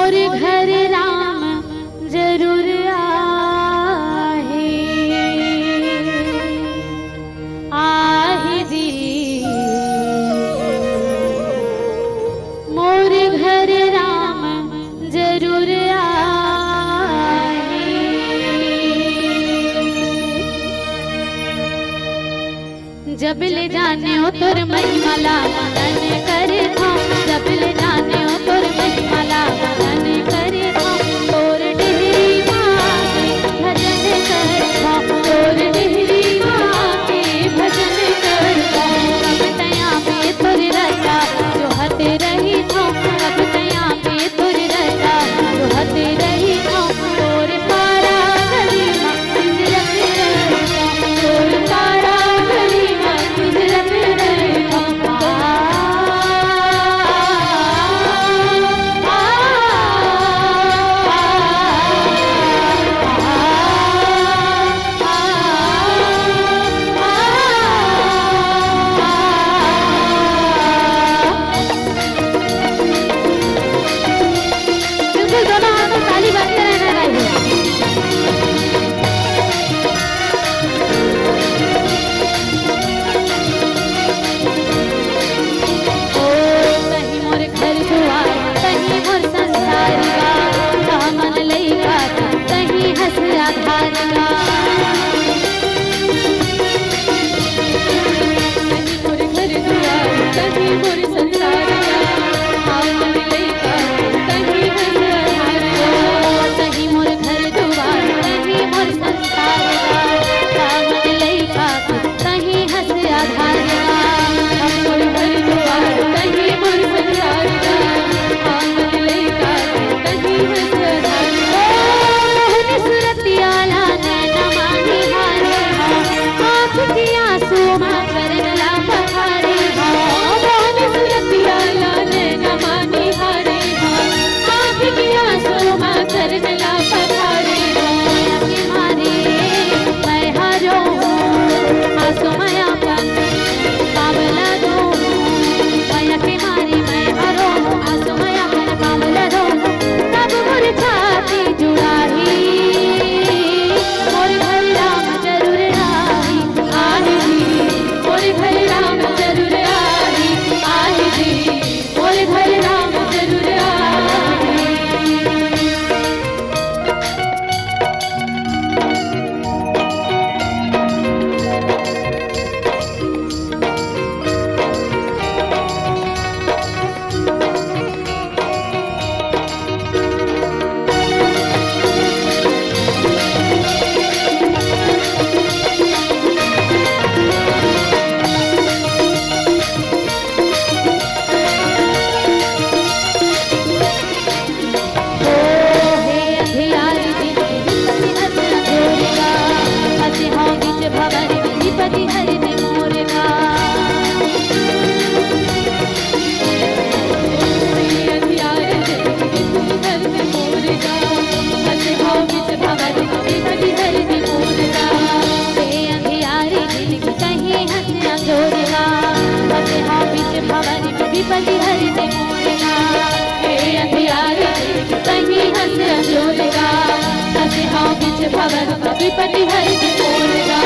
मोर घर राम जरूर आहे, आहे जी मोर घर राम जरूर आहे। जब ले जाने हो तोर महिमाला मनन करे था, जब ले जाने हो तोर महिमाला मनन करे था, तोर डेहरी माँ के भजन करता, तोर डेहरी माँ के भजन करता। अब तया पे तोर रचा जो हते रही था, अब तया पे तोर रचा जो हते रही था, तोर पारा गली माँ गुजरत रहता, तोर पारा गली माँ गुजरत रहता। बिल्कुल दोनों हाथों ताली बजते रहना चाहिए। कहीं मोर घर दुआर कहीं मोर संसार का, दामन लइका कहीं हंस आधार का। कहीं मोर घर दुआर कहीं मोर संसार का, दामन लइका कहीं हंस आधार का। कहीं मोर घर दुआर कहीं मोर संसार का, दामन लइका कहीं हंस आधार का। मोर घर दुआर कहीं मोर संसार का, दामन लइका कहीं हंस आधार का। मोहन सुरतिया नैना मानी हारे हा, आँख की आंसू माँ करन ला पखारे हा। मोहन सुरतिया नैना मानी हारे हा, आँख की आंसू माँ करन ला पखारे हा। के मारे मैं हारो आंसू माया काबला दो, माया के मारे मैं हारो आंसू माया काबला दो। तब मोर छाती जुड़ाही, मोर घर राम जरूर आई, आहे जी मोर घर राम जरूर आई, आहे जी मोर घर राम जरूर आई। विपति हरि ने मोरगा, हे अंधियारे कहीं हंस अंजोरगा, हंस हाँ बिच भवन विपति हरि ने मोरगा।